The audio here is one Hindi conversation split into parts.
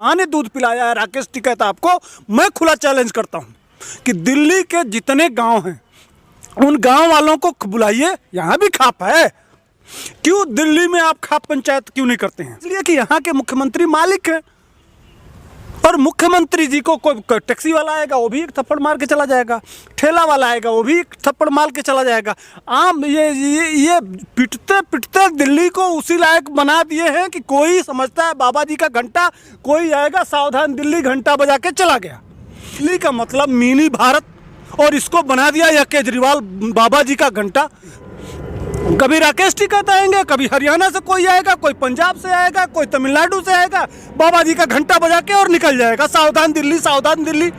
आने दूध पिलाया है राकेश टिकैत आपको, मैं खुला चैलेंज करता हूँ कि दिल्ली के जितने गांव हैं उन गांव वालों को बुलाइए, यहाँ भी खाप है। क्यों दिल्ली में आप खाप पंचायत क्यों नहीं करते हैं? इसलिए कि यहाँ के मुख्यमंत्री मालिक हैं, और मुख्यमंत्री जी को कोई टैक्सी वाला आएगा वो भी एक थप्पड़ मार के चला जाएगा, ठेला वाला आएगा वो भी एक थप्पड़ मार के चला जाएगा। आम ये पिटते पिटते दिल्ली को उसी लायक बना दिए हैं कि कोई समझता है बाबा जी का घंटा, कोई आएगा सावधान दिल्ली घंटा बजा के चला गया। दिल्ली का मतलब मिनी भारत, और इसको बना दिया यह केजरीवाल बाबा जी का घंटा। कभी राकेश टिकैत आएंगे, कभी हरियाणा से कोई आएगा, कोई पंजाब से आएगा, कोई तमिलनाडु से आएगा, बाबा जी का घंटा बजा के और निकल जाएगा सावधान दिल्ली सावधान दिल्ली।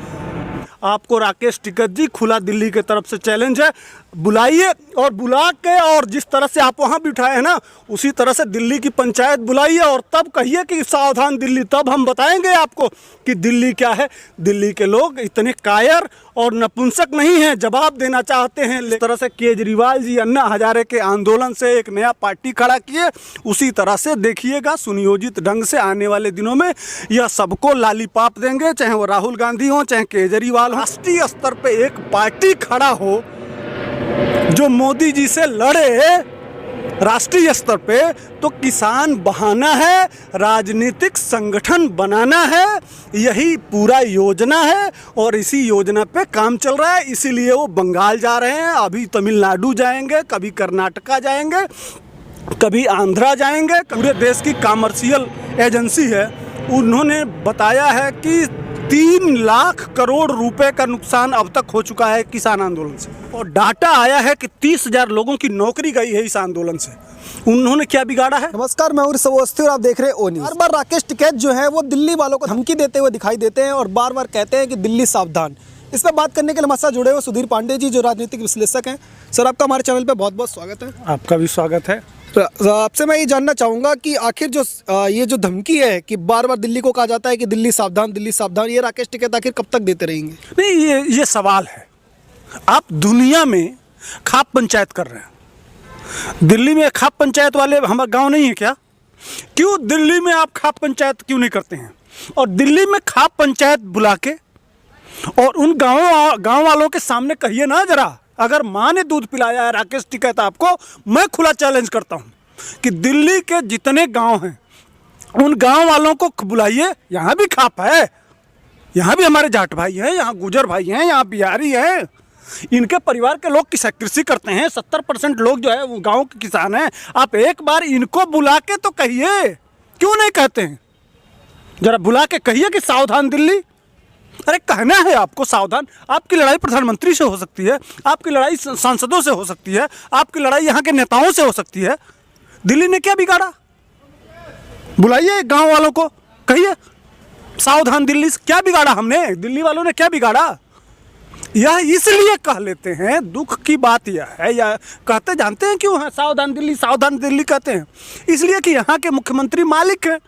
आपको राकेश टिकैत जी खुला दिल्ली के तरफ से चैलेंज है, बुलाइए और बुला के, और जिस तरह से आप वहाँ बिठाए हैं ना उसी तरह से दिल्ली की पंचायत बुलाइए और तब कहिए कि सावधान दिल्ली। तब हम बताएंगे आपको कि दिल्ली क्या है। दिल्ली के लोग इतने कायर और नपुंसक नहीं हैं, जवाब देना चाहते हैं। इस तरह से केजरीवाल जी अन्ना हजारे के आंदोलन से एक नया पार्टी खड़ा किए, उसी तरह से देखिएगा सुनियोजित ढंग से आने वाले दिनों में यह सबको लालीपाप देंगे, चाहे वो राहुल गांधी हो चाहे केजरीवाल हो। राष्ट्रीय स्तर पे एक पार्टी खड़ा हो जो मोदी जी से लड़े राष्ट्रीय स्तर पे, तो किसान बहाना है, राजनीतिक संगठन बनाना है, यही पूरा योजना है और इसी योजना पे काम चल रहा है। इसीलिए वो बंगाल जा रहे हैं, अभी तमिलनाडु जाएंगे, कभी कर्नाटका जाएंगे, कभी आंध्रा जाएंगे। पूरे देश की कमर्शियल एजेंसी है, उन्होंने बताया है कि 3 लाख करोड़ रुपए का नुकसान अब तक हो चुका है किसान आंदोलन से, और डाटा आया है कि 30,000 लोगों की नौकरी गई है इस आंदोलन से। उन्होंने क्या बिगाड़ा है? नमस्कार, मैं उर्स अवस्थी और आप देख रहे हैं ओ न्यूज़। बार बार राकेश टिकैत जो है वो दिल्ली वालों को धमकी देते हुए दिखाई देते हैं और बार बार कहते हैं कि दिल्ली सावधान। इस पर बात करने के लिए हमारे साथ जुड़े हुए सुधीर पांडे जी जो राजनीतिक विश्लेषक हैं। सर, आपका हमारे चैनल पर बहुत बहुत स्वागत है। आपका भी स्वागत है। आपसे मैं ये जानना चाहूँगा कि आखिर जो ये जो धमकी है कि बार बार दिल्ली को कहा जाता है कि दिल्ली सावधान, ये राकेश टिकैत आखिर कब तक देते रहेंगे? नहीं, ये सवाल है। आप दुनिया में खाप पंचायत कर रहे हैं, दिल्ली में खाप पंचायत वाले हमारा गांव नहीं है क्या? क्यों दिल्ली में आप खाप पंचायत क्यों नहीं करते हैं? और दिल्ली में खाप पंचायत बुला के और उन गाँव वालों के सामने कहिए ना जरा, अगर माँ ने दूध पिलाया है राकेश टिकैत आपको, मैं खुला चैलेंज करता हूँ कि दिल्ली के जितने गांव हैं उन गांव वालों को बुलाइए, यहाँ भी खाप है, यहाँ भी हमारे जाट भाई हैं, यहाँ गुजर भाई हैं, यहाँ बिहारी हैं, इनके परिवार के लोग कृषि करते हैं। 70% लोग जो है वो गाँव के किसान हैं। आप एक बार इनको बुला के तो कहिए, क्यों नहीं कहते हैं? जरा बुला के कहिए कि सावधान दिल्ली। अरे कहना है आपको सावधान। आपकी लड़ाई प्रधानमंत्री से हो सकती है, आपकी लड़ाई सांसदों से हो सकती है, आपकी लड़ाई यहाँ के नेताओं से हो सकती है। दिल्ली ने क्या बिगाड़ा? बुलाइए गांव वालों को, कहिए सावधान दिल्ली से। क्या बिगाड़ा हमने? दिल्ली वालों ने क्या बिगाड़ा? यह इसलिए कह लेते हैं, दुख की बात यह है, या कहते जानते हैं क्यों है सावधान दिल्ली कहते हैं? इसलिए कि यहाँ के मुख्यमंत्री मालिक हैं,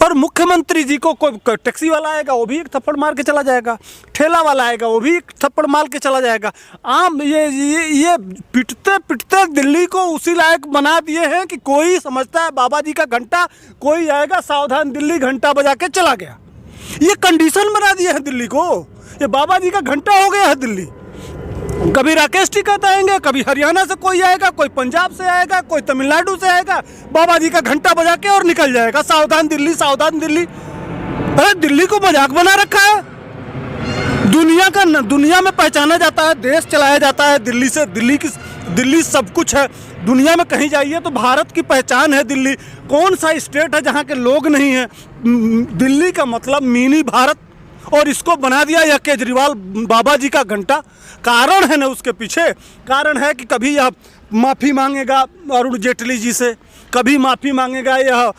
और मुख्यमंत्री जी को कोई टैक्सी वाला आएगा वो भी एक थप्पड़ मार के चला जाएगा, ठेला वाला आएगा वो भी एक थप्पड़ मार के चला जाएगा। आम ये पिटते पिटते दिल्ली को उसी लायक बना दिए हैं कि कोई समझता है बाबा जी का घंटा, कोई आएगा सावधान दिल्ली घंटा बजा के चला गया। ये कंडीशन बना दिए हैं दिल्ली को, ये बाबा जी का घंटा हो गया है दिल्ली। कभी राकेश टिकैत आएंगे, कभी हरियाणा से कोई आएगा, कोई पंजाब से आएगा, कोई तमिलनाडु से आएगा, बाबा जी का घंटा बजा के और निकल जाएगा सावधान दिल्ली सावधान दिल्ली। अरे दिल्ली को मजाक बना रखा है, दुनिया में पहचाना जाता है, देश चलाया जाता है दिल्ली से। दिल्ली सब कुछ है दुनिया में, कहीं जाइए तो भारत की पहचान है दिल्ली। कौन सा स्टेट है जहाँ के लोग नहीं हैं? दिल्ली का मतलब मिनी भारत, और इसको बना दिया यह केजरीवाल बाबा जी का घंटा। कारण है ना उसके पीछे, कारण है कि कभी यह माफ़ी मांगेगा अरुण जेटली जी से, कभी माफ़ी मांगेगा यह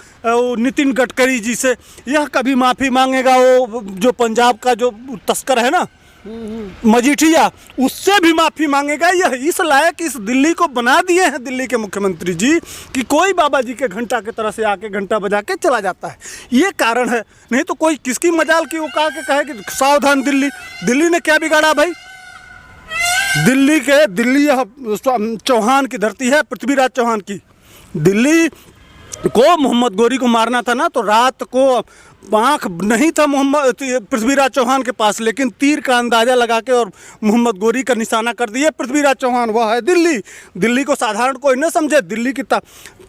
नितिन गडकरी जी से, यह कभी माफ़ी मांगेगा वो जो पंजाब का जो तस्कर है ना मजीठिया, उससे भी माफ़ी मांगेगा। यह इस लायक इस दिल्ली को बना दिए हैं दिल्ली के मुख्यमंत्री जी कि कोई बाबा जी के घंटा की तरह से आके घंटा बजा के चला जाता है। ये कारण है, नहीं तो कोई किसकी मजाल की वो कहा के कहे कि सावधान दिल्ली। दिल्ली ने क्या बिगाड़ा भाई? दिल्ली यह चौहान की धरती है, पृथ्वीराज चौहान की। दिल्ली को मोहम्मद गोरी को मारना था ना, तो रात को आँख नहीं था मोहम्मद पृथ्वीराज चौहान के पास, लेकिन तीर का अंदाज़ा लगा के और मोहम्मद गोरी का निशाना कर दिए पृथ्वीराज चौहान। वह है दिल्ली। दिल्ली को साधारण कोई न समझे।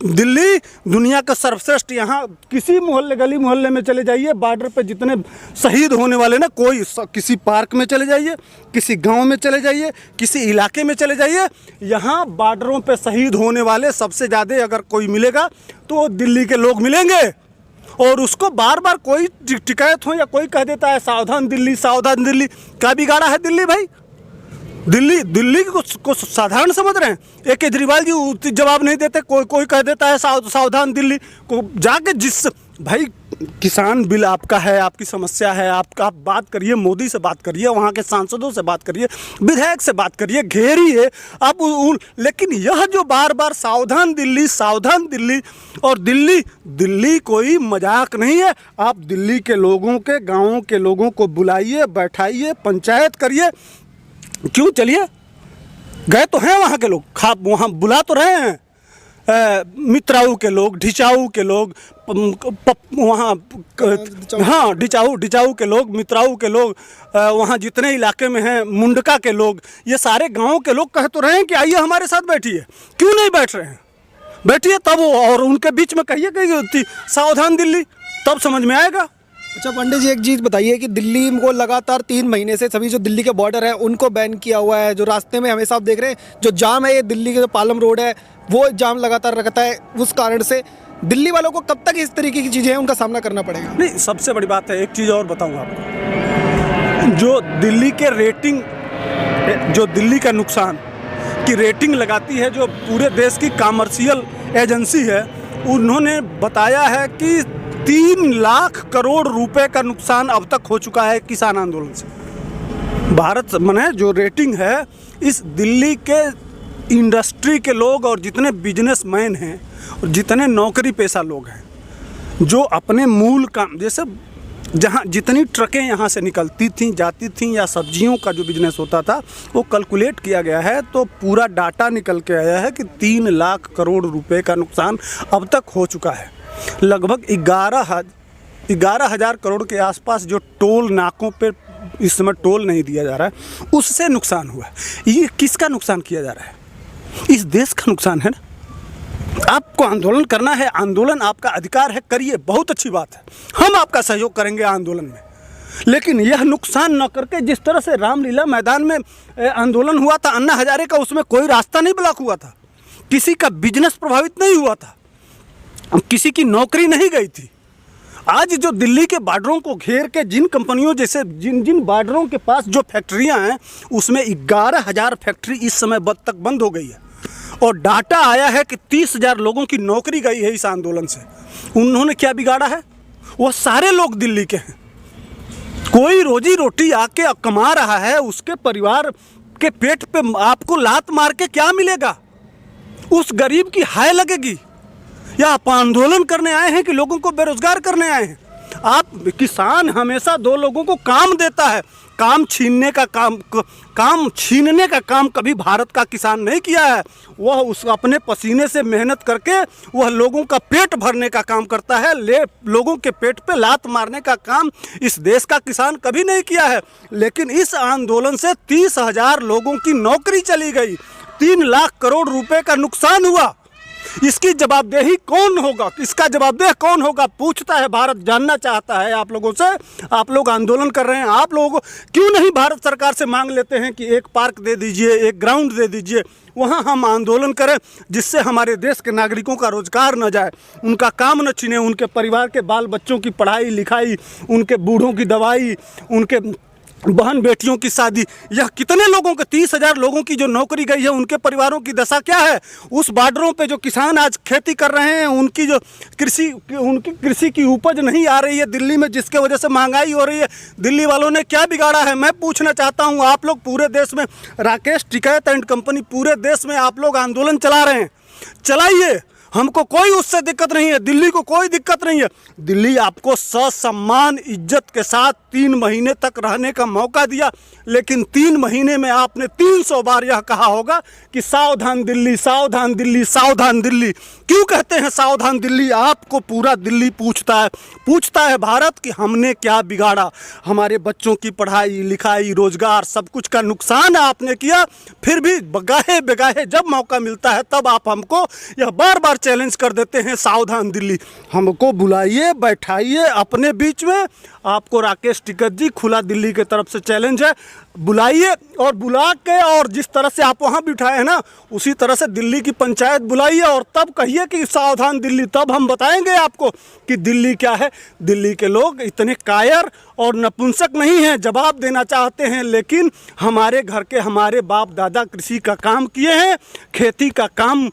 दिल्ली दुनिया का सर्वश्रेष्ठ। यहाँ किसी मोहल्ले गली मोहल्ले में चले जाइए, बॉर्डर पे जितने शहीद होने वाले ना, किसी पार्क में चले जाइए, किसी गांव में चले जाइए, किसी इलाके में चले जाइए, यहाँ बॉर्डरों पे शहीद होने वाले सबसे ज़्यादा अगर कोई मिलेगा तो दिल्ली के लोग मिलेंगे। और उसको बार बार कोई शिकायत हो या कोई कह देता है सावधान दिल्ली, सावधान दिल्ली। क्या बिगाड़ा है दिल्ली भाई? दिल्ली को साधारण समझ रहे हैं? एक केजरीवाल जी जवाब नहीं देते, कोई कह देता है सावधान दिल्ली को। जाके भाई किसान बिल आपका है, आपकी समस्या है, आप बात करिए, मोदी से बात करिए, वहाँ के सांसदों से बात करिए, विधायक से बात करिए, घेरिए आप। लेकिन यह जो बार बार सावधान दिल्ली, सावधान दिल्ली, और दिल्ली कोई मजाक नहीं है। आप दिल्ली के लोगों के, गाँवों के लोगों को बुलाइए, बैठाइए, पंचायत करिए। क्यों? चलिए, गए तो हैं वहाँ के लोग, वहाँ बुला तो रहे हैं मित्राऊ के लोग, ढिचाऊ के लोग, वहाँ हाँ ढिचाऊ के लोग, मित्राऊ के लोग, वहाँ जितने इलाके में हैं, मुंडका के लोग, ये सारे गाँव के लोग कह तो रहे हैं कि आइए हमारे साथ बैठिए। क्यों नहीं बैठ रहे हैं? बैठिए तब, और उनके बीच में कहिए कि सावधान दिल्ली, तब समझ में आएगा। अच्छा पांडे जी, एक चीज़ बताइए कि दिल्ली को लगातार 3 महीने से सभी जो दिल्ली के बॉर्डर है उनको बैन किया हुआ है। जो रास्ते में हमेशा आप देख रहे हैं जो जाम है, ये दिल्ली के जो पालम रोड है वो जाम लगातार रहता है। उस कारण से दिल्ली वालों को कब तक इस तरीके की चीज़ें हैं उनका सामना करना पड़ेगा? नहीं, सबसे बड़ी बात है, एक चीज़ और बताऊँगा आपको, जो दिल्ली के रेटिंग, जो दिल्ली का नुकसान की रेटिंग लगाती है, जो पूरे देश की कॉमर्शियल एजेंसी है, उन्होंने बताया है कि 3 लाख करोड़ रुपए का नुकसान अब तक हो चुका है किसान आंदोलन से। भारत माने जो रेटिंग है, इस दिल्ली के इंडस्ट्री के लोग और जितने बिजनेसमैन हैं और जितने नौकरी पेशा लोग हैं, जो अपने मूल काम, जैसे जहाँ जितनी ट्रकें यहाँ से निकलती थीं, जाती थीं, या सब्जियों का जो बिजनेस होता था, वो कैलकुलेट किया गया है तो पूरा डाटा निकल के आया है कि 3 लाख करोड़ रुपए का नुकसान अब तक हो चुका है। लगभग 11,000 करोड़ के आसपास जो टोल नाकों पे इस समय टोल नहीं दिया जा रहा है, उससे नुकसान हुआ है। ये किसका नुकसान किया जा रहा है? इस देश का नुकसान है ना। आपको आंदोलन करना है, आंदोलन आपका अधिकार है, करिए, बहुत अच्छी बात है, हम आपका सहयोग करेंगे आंदोलन में। लेकिन यह नुकसान न करके, जिस तरह से रामलीला मैदान में आंदोलन हुआ था अन्ना हजारे का, उसमें कोई रास्ता नहीं ब्लॉक हुआ था, किसी का बिजनेस प्रभावित नहीं हुआ था, किसी की नौकरी नहीं गई थी। आज जो दिल्ली के बॉर्डरों को घेर के जिन कंपनियों, जैसे जिन बॉर्डरों के पास जो फैक्ट्रियां हैं, उसमें 11,000 फैक्ट्री इस समय तक बंद हो गई है। और डाटा आया है कि 30,000 लोगों की नौकरी गई है इस आंदोलन से। उन्होंने क्या बिगाड़ा है? वो सारे लोग दिल्ली के हैं। कोई रोजी रोटी आके कमा रहा है, उसके परिवार के पेट पे आपको लात मार के क्या मिलेगा? उस गरीब की हाय लगेगी? या आप आंदोलन करने आए हैं कि लोगों को बेरोजगार करने आए हैं? आप किसान हमेशा 2 लोगों को काम देता है। काम छीनने का काम कभी भारत का किसान नहीं किया है। वह उस अपने पसीने से मेहनत करके वह लोगों का पेट भरने का काम करता है। लोगों के पेट पे लात मारने का काम इस देश का किसान कभी नहीं किया है। लेकिन इस आंदोलन से 30,000 लोगों की नौकरी चली गई, 3 लाख करोड़ रुपए का नुकसान हुआ। इसकी जवाबदेही कौन होगा? इसका जवाबदेह कौन होगा? पूछता है भारत, जानना चाहता है आप लोगों से। आप लोग आंदोलन कर रहे हैं, आप लोगों को क्यों नहीं भारत सरकार से मांग लेते हैं कि एक पार्क दे दीजिए, एक ग्राउंड दे दीजिए, वहाँ हम आंदोलन करें, जिससे हमारे देश के नागरिकों का रोजगार न जाए, उनका काम न छीने, उनके परिवार के बाल बच्चों की पढ़ाई लिखाई, उनके बूढ़ों की दवाई, उनके बहन बेटियों की शादी। यह कितने लोगों के 30,000 लोगों की जो नौकरी गई है, उनके परिवारों की दशा क्या है? उस बॉर्डरों पे जो किसान आज खेती कर रहे हैं, उनकी जो कृषि की उपज नहीं आ रही है दिल्ली में, जिसके वजह से महंगाई हो रही है। दिल्ली वालों ने क्या बिगाड़ा है? मैं पूछना चाहता हूँ। आप लोग पूरे देश में, राकेश टिकैत एंड कंपनी, पूरे देश में आप लोग आंदोलन चला रहे हैं, चलाइए। हमको कोई उससे दिक्कत नहीं है, दिल्ली को कोई दिक्कत नहीं है। दिल्ली आपको ससम्मान इज्जत के साथ 3 महीने तक रहने का मौका दिया, लेकिन 3 महीने में आपने 300 बार यह कहा होगा कि सावधान दिल्ली, सावधान दिल्ली, सावधान दिल्ली। क्यों कहते हैं सावधान दिल्ली? आपको पूरा दिल्ली पूछता है भारत कि हमने क्या बिगाड़ा। हमारे बच्चों की पढ़ाई लिखाई रोजगार सब कुछ का नुकसान आपने किया, फिर भी बगाहे बेगाहे जब मौका मिलता है तब आप हमको यह बार बार चैलेंज कर देते हैं सावधान दिल्ली। हमको बुलाइए, बैठाइए अपने बीच में। आपको राकेश टिकैत जी, खुला दिल्ली के तरफ से चैलेंज है, बुलाइए और बुला के, और जिस तरह से आप वहाँ बिठाए हैं ना उसी तरह से दिल्ली की पंचायत बुलाइए और तब कहिए कि सावधान दिल्ली। तब हम बताएंगे आपको कि दिल्ली क्या है। दिल्ली के लोग इतने कायर और नपुंसक नहीं हैं, जवाब देना चाहते हैं, लेकिन हमारे घर के हमारे बाप दादा कृषि का काम किए हैं, खेती का काम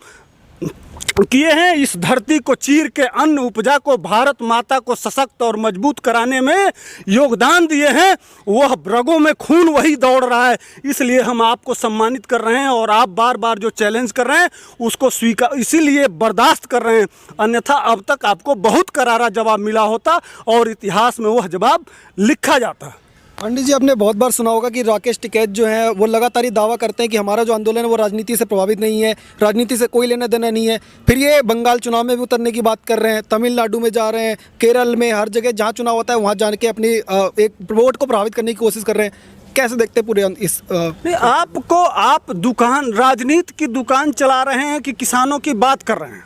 किए हैं, इस धरती को चीर के अन्न उपजा को, भारत माता को सशक्त और मजबूत कराने में योगदान दिए हैं। वह रगों में खून वही दौड़ रहा है, इसलिए हम आपको सम्मानित कर रहे हैं और आप बार बार जो चैलेंज कर रहे हैं उसको स्वीकार, इसीलिए बर्दाश्त कर रहे हैं। अन्यथा अब तक आपको बहुत करारा जवाब मिला होता और इतिहास में वह जवाब लिखा जाता। पंडित जी, आपने बहुत बार सुना होगा कि राकेश टिकैत जो है वो लगातार ही दावा करते हैं कि हमारा जो आंदोलन है वो राजनीति से प्रभावित नहीं है, राजनीति से कोई लेना देना नहीं है। फिर ये बंगाल चुनाव में भी उतरने की बात कर रहे हैं, तमिलनाडु में जा रहे हैं, केरल में, हर जगह जहाँ चुनाव होता है वहाँ जाने के अपनी एक वोट को प्रभावित करने की कोशिश कर रहे हैं। कैसे देखते हैं पूरे इस आपको? आप दुकान, राजनीति की दुकान चला रहे हैं कि किसानों की बात कर रहे हैं?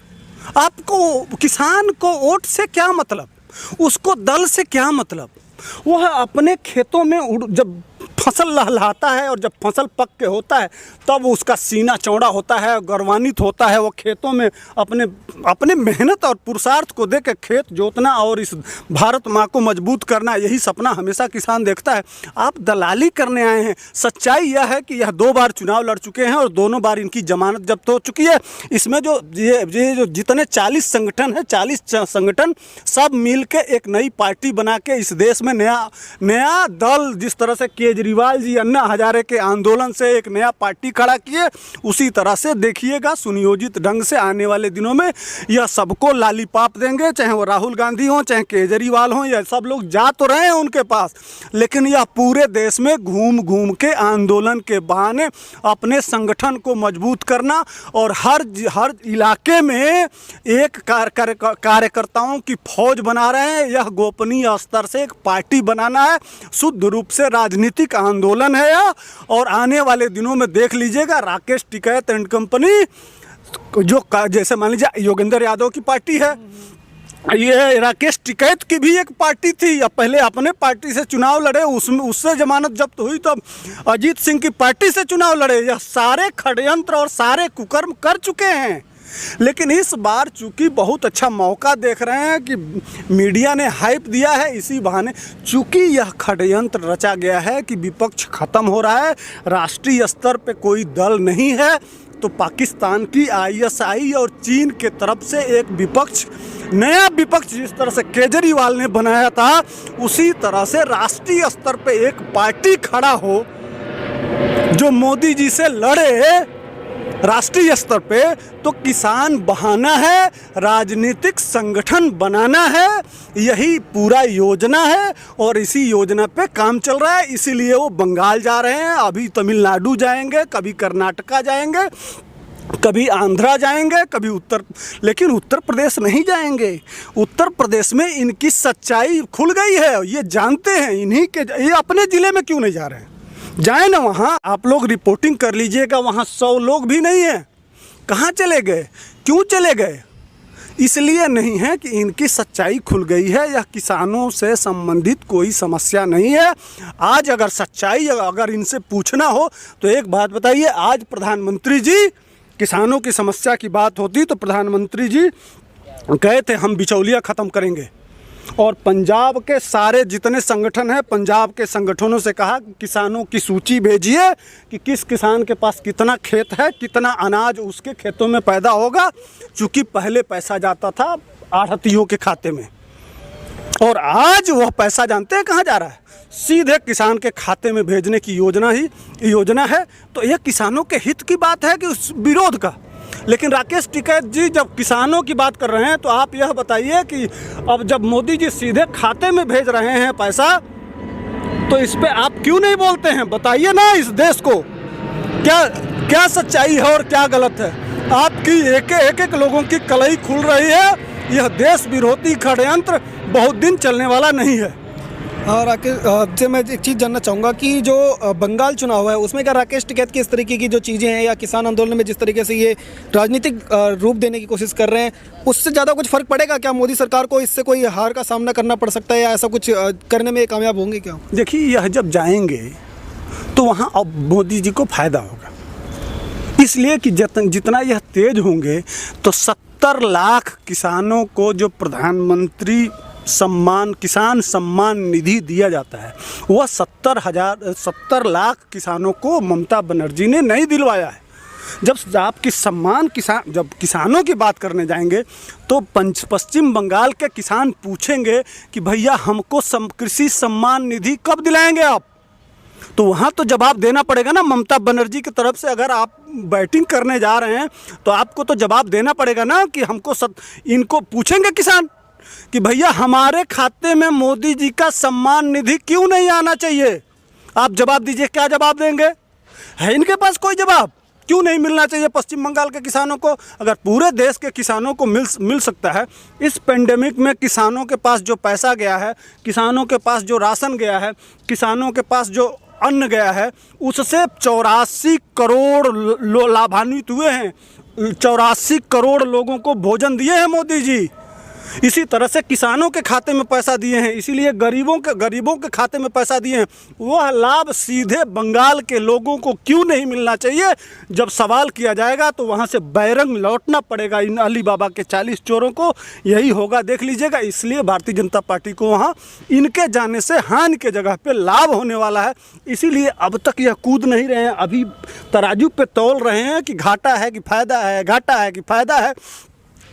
आपको किसान को वोट से क्या मतलब, उसको दल से क्या मतलब? वह अपने खेतों में जब फसल लहलहाता है और जब फसल पक के होता है तब उसका सीना चौड़ा होता है, गौरवान्वित होता है। वो खेतों में अपने मेहनत और पुरुषार्थ को दे के खेत जोतना और इस भारत माँ को मजबूत करना, यही सपना हमेशा किसान देखता है। आप दलाली करने आए हैं। सच्चाई यह है कि यह 2 बार चुनाव लड़ चुके हैं और दोनों बार इनकी जमानत जब्त हो चुकी है। इसमें जो ये जितने 40 संगठन हैं, 40 संगठन सब मिल के एक नई पार्टी बना के इस देश में नया दल, जिस तरह से केजरीवाल जी अन्ना हजारे के आंदोलन से एक नया पार्टी खड़ा किए, उसी तरह से देखिएगा सुनियोजित ढंग से आने वाले दिनों में यह सबको लालीपाप देंगे। चाहे वो राहुल गांधी हो, चाहे केजरीवाल हो, यह सब लोग जा तो रहे हैं उनके पास, लेकिन यह पूरे देश में घूम घूम के आंदोलन के बहाने अपने संगठन को मजबूत करना और हर इलाके में एक कार्यकर्ताओं की फौज बना रहे हैं। यह गोपनीय स्तर से एक पार्टी बनाना है, शुद्ध रूप से राजनीतिक आंदोलन है यह। और आने वाले दिनों में देख लीजिएगा राकेश टिकैत एंड कंपनी, जो जैसे मान लीजिए योगेंद्र यादव की पार्टी है, ये राकेश टिकैत की भी एक पार्टी थी। अब पहले अपने पार्टी से चुनाव लड़े, उसमें उससे जमानत जब्त हुई, तो अजीत सिंह की पार्टी से चुनाव लड़े। यह सारे षड्यंत्र और सारे कुकर्म कर चुके हैं। लेकिन इस बार चूंकि बहुत अच्छा मौका देख रहे हैं कि मीडिया ने हाइप दिया है, इसी बहाने चूंकि यह षड्यंत्र रचा गया है कि विपक्ष खत्म हो रहा है, राष्ट्रीय स्तर पे कोई दल नहीं है, तो पाकिस्तान की ISI और चीन के तरफ से एक विपक्ष, नया विपक्ष जिस तरह से केजरीवाल ने बनाया था, उसी तरह से राष्ट्रीय स्तर पे एक पार्टी खड़ा हो जो मोदी जी से लड़े राष्ट्रीय स्तर पे। तो किसान बहाना है, राजनीतिक संगठन बनाना है, यही पूरा योजना है और इसी योजना पे काम चल रहा है। इसीलिए वो बंगाल जा रहे हैं, अभी तमिलनाडु जाएंगे, कभी कर्नाटका जाएंगे, कभी आंध्रा जाएंगे, कभी लेकिन उत्तर प्रदेश नहीं जाएंगे। उत्तर प्रदेश में इनकी सच्चाई खुल गई है, ये जानते हैं। ये अपने ज़िले में क्यों नहीं जा रहे हैं? जाए ना वहाँ, आप लोग रिपोर्टिंग कर लीजिएगा, वहाँ 100 लोग भी नहीं हैं। कहाँ चले गए? क्यों चले गए? इसलिए नहीं है कि इनकी सच्चाई खुल गई है या किसानों से संबंधित कोई समस्या नहीं है। आज अगर सच्चाई अगर इनसे पूछना हो तो एक बात बताइए, आज प्रधानमंत्री जी, किसानों की समस्या की बात होती तो प्रधानमंत्री जी कहे थे हम बिचौलिया ख़त्म करेंगे, और पंजाब के सारे जितने संगठन हैं, पंजाब के संगठनों से कहा कि किसानों की सूची भेजिए कि किस किसान के पास कितना खेत है, कितना अनाज उसके खेतों में पैदा होगा। चूँकि पहले पैसा जाता था आढ़तियों के खाते में, और आज वह पैसा जानते हैं कहाँ जा रहा है? सीधे किसान के खाते में भेजने की योजना है। तो यह किसानों के हित की बात है कि उस विरोध का? लेकिन राकेश टिकैत जी जब किसानों की बात कर रहे हैं तो आप यह बताइए कि अब जब मोदी जी सीधे खाते में भेज रहे हैं पैसा, तो इस पे आप क्यों नहीं बोलते हैं? बताइए ना इस देश को क्या क्या सच्चाई है और क्या गलत है। आपकी एक लोगों की कलई खुल रही है। यह देश विरोधी षड्यंत्र बहुत दिन चलने वाला नहीं है। राकेश से मैं एक चीज़ जानना चाहूँगा कि जो बंगाल चुनाव है उसमें क्या राकेश टिकैत की इस तरीके की जो चीज़ें हैं या किसान आंदोलन में जिस तरीके से ये राजनीतिक रूप देने की कोशिश कर रहे हैं, उससे ज़्यादा कुछ फ़र्क पड़ेगा क्या? मोदी सरकार को इससे कोई हार का सामना करना पड़ सकता है या ऐसा कुछ करने में कामयाब होंगे क्या? देखिए, यह जब जाएंगे तो वहाँ अब मोदी जी को फायदा होगा, इसलिए कि जितना यह तेज होंगे तो 70 लाख किसानों को जो प्रधानमंत्री किसान सम्मान निधि दिया जाता है, वह 70 लाख किसानों को ममता बनर्जी ने नहीं दिलवाया है। जब आप जब किसानों की बात करने जाएंगे तो पश्चिम बंगाल के किसान पूछेंगे कि भैया हमको कृषि सम्मान निधि कब दिलाएंगे आप? तो वहाँ तो जवाब देना पड़ेगा ना ममता बनर्जी की तरफ से। अगर आप बैटिंग करने जा रहे हैं तो आपको तो जवाब देना पड़ेगा ना कि इनको पूछेंगे किसान कि भैया हमारे खाते में मोदी जी का सम्मान निधि क्यों नहीं आना चाहिए? आप जवाब दीजिए, क्या जवाब देंगे? है इनके पास कोई जवाब? क्यों नहीं मिलना चाहिए पश्चिम बंगाल के किसानों को? अगर पूरे देश के किसानों को मिल सकता है, इस पेंडेमिक में किसानों के पास जो पैसा गया है, किसानों के पास जो राशन गया है, किसानों के पास जो अन्न गया है, उससे 84 करोड़ लाभान्वित हुए हैं। 84 करोड़ लोगों को भोजन दिए हैं मोदी जी। इसी तरह से किसानों के खाते में पैसा दिए हैं, इसीलिए गरीबों के खाते में पैसा दिए हैं। वह लाभ सीधे बंगाल के लोगों को क्यों नहीं मिलना चाहिए? जब सवाल किया जाएगा तो वहाँ से बैरंग लौटना पड़ेगा इन अली बाबा के 40 चोरों को। यही होगा, देख लीजिएगा। इसलिए भारतीय जनता पार्टी को वहाँ इनके जाने से हानि के जगह पे लाभ होने वाला है। इसीलिए अब तक यह कूद नहीं रहे हैं, अभी तराजू पे तौल रहे हैं कि घाटा है कि फ़ायदा है, घाटा है कि फ़ायदा है,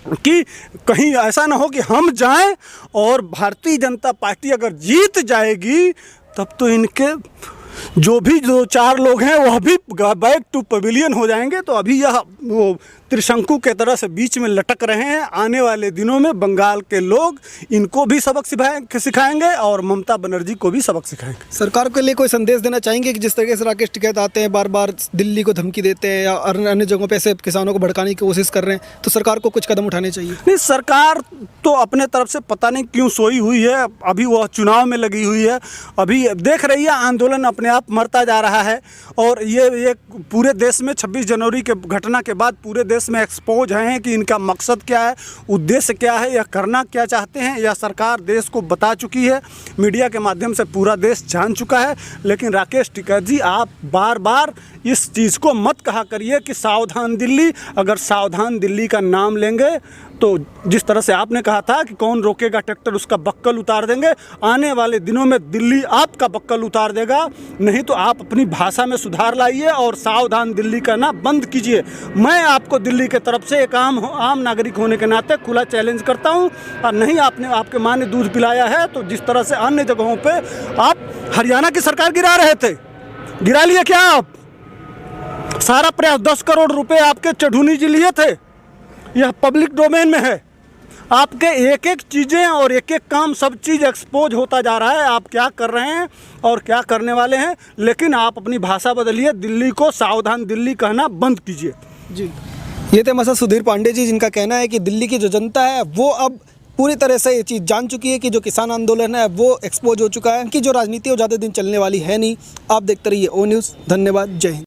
कि कहीं ऐसा ना हो कि हम जाएं और भारतीय जनता पार्टी अगर जीत जाएगी तब तो इनके जो भी 2-4 लोग हैं वह भी बैक टू पवेलियन हो जाएंगे। तो अभी यह वो त्रिशंकु के तरह से बीच में लटक रहे हैं। आने वाले दिनों में बंगाल के लोग इनको भी सबक सिखाएंगे और ममता बनर्जी को भी सबक सिखाएंगे। सरकार के लिए कोई संदेश देना चाहेंगे कि जिस तरीके से राकेश टिकैत आते हैं, बार बार दिल्ली को धमकी देते हैं या अन्य जगहों पे ऐसे किसानों को भड़काने की कोशिश कर रहे हैं, तो सरकार को कुछ कदम उठाने चाहिए? नहीं, सरकार तो अपने तरफ से पता नहीं क्यों सोई हुई है। अभी वह चुनाव में लगी हुई है, अभी देख रही है आंदोलन अपने आप मरता जा रहा है। और ये पूरे देश में 26 जनवरी के घटना के बाद पूरे देश में एक्सपोज हैं कि इनका मकसद क्या है, उद्देश्य क्या है, यह करना क्या चाहते हैं। यह सरकार देश को बता चुकी है, मीडिया के माध्यम से पूरा देश जान चुका है। लेकिन राकेश टिकैत जी, आप बार बार इस चीज़ को मत कहा करिए कि सावधान दिल्ली। अगर सावधान दिल्ली का नाम लेंगे तो जिस तरह से आपने कहा था कि कौन रोकेगा ट्रैक्टर, उसका बक्कल उतार देंगे। आने वाले दिनों में दिल्ली आपका बक्कल उतार देगा। नहीं तो आप अपनी भाषा में सुधार लाइए और सावधान दिल्ली कहना बंद कीजिए। मैं आपको दिल्ली के तरफ से एक आम नागरिक होने के नाते खुला चैलेंज करता हूं। और नहीं आपके माँ ने दूध पिलाया है तो जिस तरह से अन्य जगहों पे आप हरियाणा की सरकार गिरा रहे थे, गिरा लिए क्या आप? सारा प्रयास 10 करोड़ रुपए आपके चढ़ूनी जी लिए थे। यह पब्लिक डोमेन में है। आपके एक चीज़ें और एक काम, सब चीज़ एक्सपोज होता जा रहा है। आप क्या कर रहे हैं और क्या करने वाले हैं। लेकिन आप अपनी भाषा बदलिए, दिल्ली को सावधान दिल्ली कहना बंद कीजिए। जी, ये थे मसद सुधीर पांडे जी, जिनका कहना है कि दिल्ली की जो जनता है वो अब पूरी तरह से ये चीज़ जान चुकी है कि जो किसान आंदोलन है वो एक्सपोज हो चुका है, कि जो राजनीति है वो ज़्यादा दिन चलने वाली है नहीं। आप देखते रहिए ओ न्यूज़। धन्यवाद, जय हिंद।